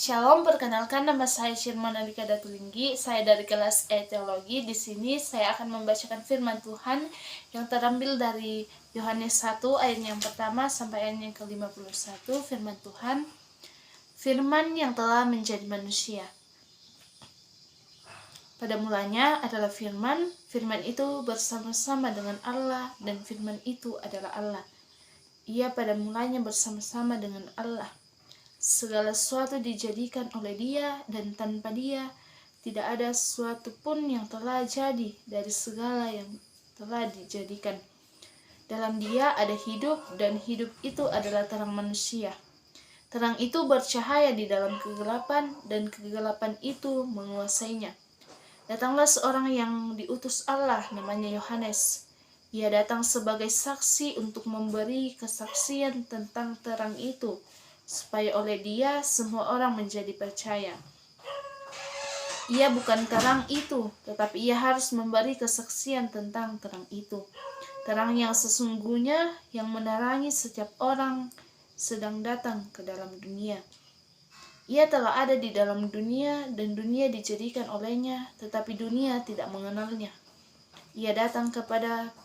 Shalom, perkenalkan nama saya Shirman Alika Datulinggi. Saya dari kelas E Teologi. Di sini saya akan membacakan firman Tuhan yang terambil dari Yohanes 1 ayat yang pertama sampai ayat yang ke-51. Firman Tuhan, firman yang telah menjadi manusia. Pada mulanya adalah firman, firman itu bersama-sama dengan Allah, dan firman itu adalah Allah. Ia pada mulanya bersama-sama dengan Allah. Segala sesuatu dijadikan oleh Dia, dan tanpa Dia tidak ada sesuatu pun yang telah jadi dari segala yang telah dijadikan. Dalam Dia ada hidup, dan hidup itu adalah terang manusia. Terang itu bercahaya di dalam kegelapan, dan kegelapan itu menguasainya. Datanglah seorang yang diutus Allah, namanya Yohanes. Ia datang sebagai saksi untuk memberi kesaksian tentang terang itu, supaya oleh Dia semua orang menjadi percaya. Ia bukan terang itu, tetapi ia harus memberi kesaksian tentang terang itu. Terang yang sesungguhnya yang menerangi setiap orang sedang datang ke dalam dunia. Ia telah ada di dalam dunia, dan dunia dijadikan olehnya, tetapi dunia tidak mengenalnya. Ia datang kepada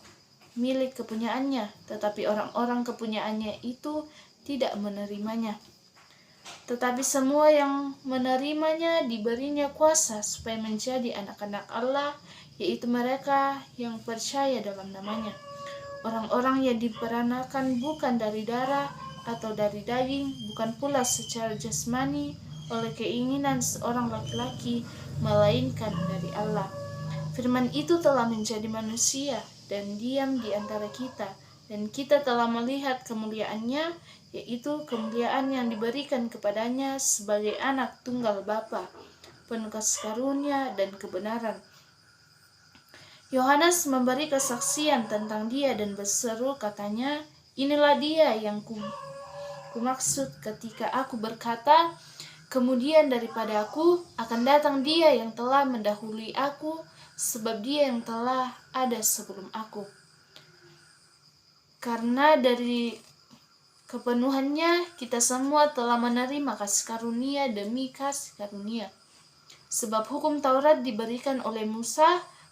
milik kepunyaannya, tetapi orang-orang kepunyaannya itu tidak menerimanya. Tetapi semua yang menerimanya diberinya kuasa supaya menjadi anak-anak Allah, yaitu mereka yang percaya dalam namanya. Orang-orang yang diperanakan bukan dari darah atau dari daging, bukan pula secara jasmani oleh keinginan seorang laki-laki, melainkan dari Allah. Firman itu telah menjadi manusia dan diam di antara kita, dan kita telah melihat kemuliaannya, yaitu kemuliaan yang diberikan kepadanya sebagai anak tunggal Bapa, penuh kasih karunia dan kebenaran. Yohanes memberi kesaksian tentang Dia dan berseru, katanya, "Inilah Dia yang kumaksud ketika aku berkata, kemudian daripada aku akan datang Dia yang telah mendahului aku, sebab Dia yang telah ada sebelum aku." Karena dari kepenuhannya kita semua telah menerima kasih karunia demi kasih karunia. Sebab hukum Taurat diberikan oleh Musa,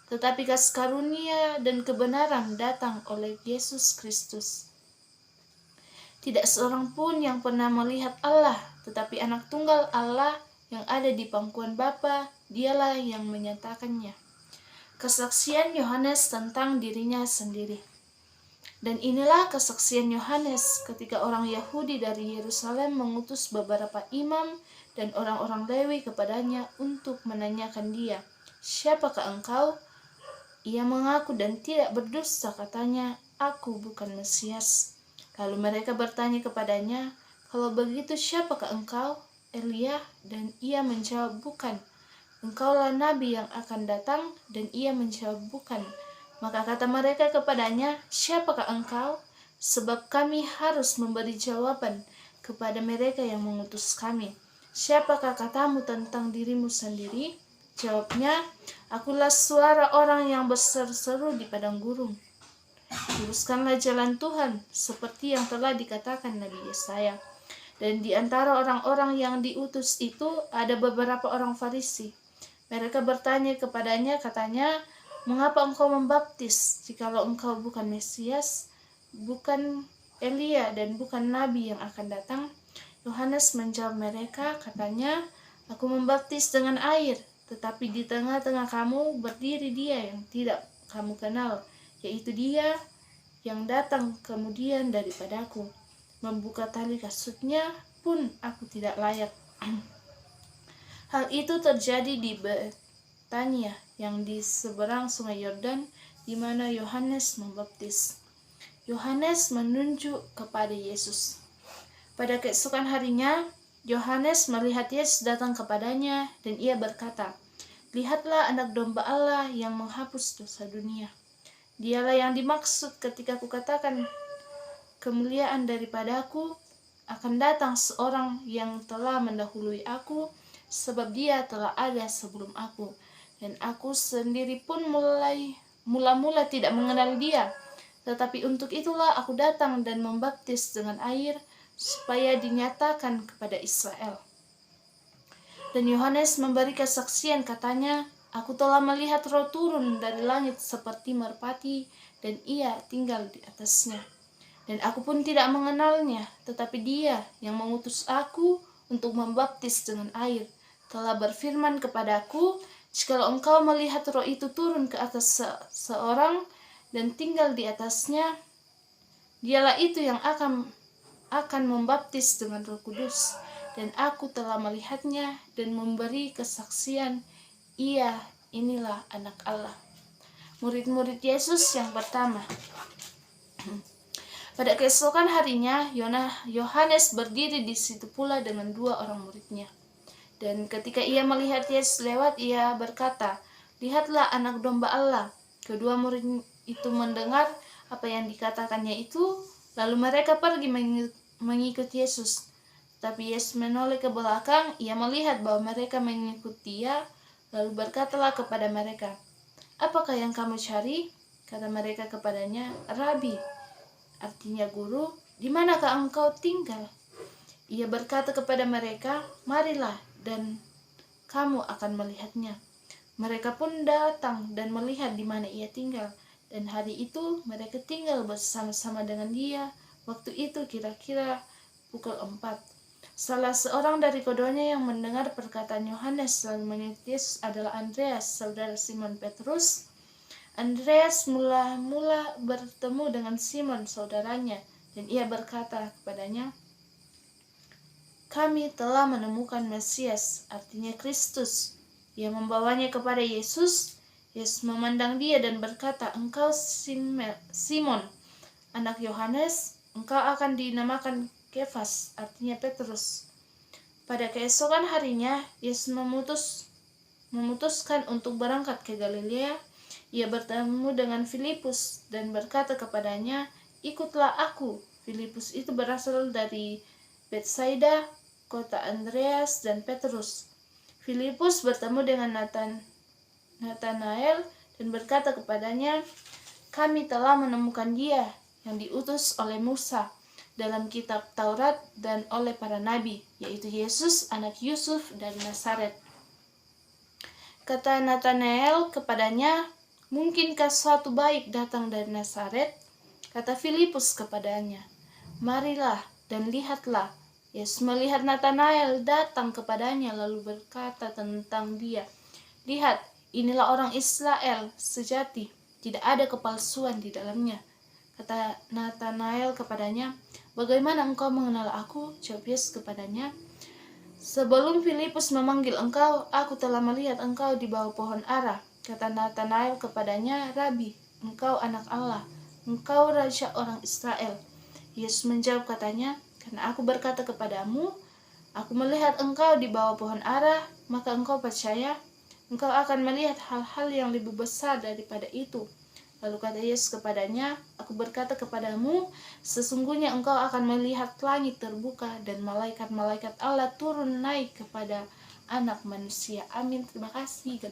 tetapi kasih karunia dan kebenaran datang oleh Yesus Kristus. Tidak seorang pun yang pernah melihat Allah, tetapi anak tunggal Allah yang ada di pangkuan Bapa, Dialah yang menyatakannya. Kesaksian Yohanes tentang dirinya sendiri. Dan inilah kesaksian Yohanes ketika orang Yahudi dari Yerusalem mengutus beberapa imam dan orang-orang Lewi kepadanya untuk menanyakan dia, "Siapakah engkau?" Ia mengaku dan tidak berdusta, katanya, "Aku bukan Mesias." Lalu mereka bertanya kepadanya, "Kalau begitu siapakah engkau?" "Elia." Dan ia menjawab, "Bukan." "Engkaulah nabi yang akan datang?" Dan ia menjawab, "Bukan." Maka kata mereka kepadanya, "Siapakah engkau? Sebab kami harus memberi jawaban kepada mereka yang mengutus kami. Siapakah katamu tentang dirimu sendiri?" Jawabnya, "Akulah suara orang yang berseru-seru di padang gurun. Luruskanlah jalan Tuhan, seperti yang telah dikatakan Nabi Yesaya." Dan di antara orang-orang yang diutus itu ada beberapa orang Farisi. Mereka bertanya kepadanya, katanya, "Mengapa engkau membaptis, jikalau engkau bukan Mesias, bukan Elia, dan bukan Nabi yang akan datang?" Yohanes menjawab mereka, katanya, "Aku membaptis dengan air, tetapi di tengah-tengah kamu berdiri Dia yang tidak kamu kenal, yaitu Dia yang datang kemudian daripadaku. Membuka tali kasutnya pun aku tidak layak." Hal itu terjadi di Betania yang di seberang sungai Yordan, di mana Yohanes membaptis. Yohanes menunjuk kepada Yesus. Pada keesokan harinya, Yohanes melihat Yesus datang kepadanya, dan ia berkata, "Lihatlah anak domba Allah yang menghapus dosa dunia. Dialah yang dimaksud ketika kukatakan, kemuliaan daripadaku akan datang seorang yang telah mendahului aku, sebab Dia telah ada sebelum aku. Dan aku sendiri pun mula-mula tidak mengenal Dia. Tetapi untuk itulah aku datang dan membaptis dengan air, supaya dinyatakan kepada Israel." Dan Yohanes memberi kesaksian, katanya, "Aku telah melihat Roh turun dari langit seperti merpati, dan ia tinggal di atasnya. Dan aku pun tidak mengenalnya, tetapi Dia yang mengutus aku untuk membaptis dengan air telah berfirman kepadaku, jikalau engkau melihat Roh itu turun ke atas seorang dan tinggal di atasnya, Dialah itu yang akan membaptis dengan Roh Kudus. Dan aku telah melihatnya dan memberi kesaksian, ia inilah anak Allah." Murid-murid Yesus yang pertama. Pada keesokan harinya, Yohanes berdiri di situ pula dengan 2 orang muridnya. Dan ketika ia melihat Yesus lewat, ia berkata, "Lihatlah anak domba Allah." Kedua murid itu mendengar apa yang dikatakannya itu, lalu mereka pergi mengikut Yesus. Tapi Yesus menoleh ke belakang, ia melihat bahwa mereka mengikut Dia, lalu berkatalah kepada mereka, "Apakah yang kamu cari?" Kata mereka kepadanya, "Rabi," artinya guru, "di manakah engkau tinggal?" Ia berkata kepada mereka, "Marilah dan kamu akan melihatnya." Mereka pun datang dan melihat di mana ia tinggal, dan hari itu mereka tinggal bersama-sama dengan dia. Waktu itu kira-kira pukul 4. Salah seorang dari keduanya yang mendengar perkataan Yohanes lalu mengikut Yesus adalah Andreas, saudara Simon Petrus. Andreas mula-mula bertemu dengan Simon saudaranya, dan ia berkata kepadanya, "Kami telah menemukan Mesias," artinya Kristus. Ia membawanya kepada Yesus. Yesus memandang dia dan berkata, "Engkau Simon, anak Yohanes, engkau akan dinamakan Kefas," artinya Petrus. Pada keesokan harinya, Yesus memutuskan untuk berangkat ke Galilea. Ia bertemu dengan Filipus dan berkata kepadanya, "Ikutlah aku." Filipus itu berasal dari Betsaida, kota Andreas dan Petrus. Filipus bertemu dengan Natanael dan berkata kepadanya, "Kami telah menemukan Dia yang diutus oleh Musa dalam kitab Taurat dan oleh para nabi, yaitu Yesus anak Yusuf dari Nazaret." Kata Natanael kepadanya, "Mungkinkah suatu baik datang dari Nazaret?" Kata Filipus kepadanya, "Marilah dan lihatlah." Yesus melihat Natanael datang kepadanya lalu berkata tentang dia, "Lihat, inilah orang Israel sejati, tidak ada kepalsuan di dalamnya." Kata Natanael kepadanya, "Bagaimana engkau mengenal aku?" Jawab Yesus kepadanya, "Sebelum Filipus memanggil engkau, aku telah melihat engkau di bawah pohon ara." Kata Natanael kepadanya, "Rabi, engkau anak Allah, engkau raja orang Israel." Yesus menjawab katanya, "Karena aku berkata kepadamu, aku melihat engkau di bawah pohon ara, maka engkau percaya? Engkau akan melihat hal-hal yang lebih besar daripada itu." Lalu kata Yesus kepadanya, "Aku berkata kepadamu, sesungguhnya engkau akan melihat langit terbuka dan malaikat-malaikat Allah turun naik kepada Anak Manusia." Amin. Terima kasih.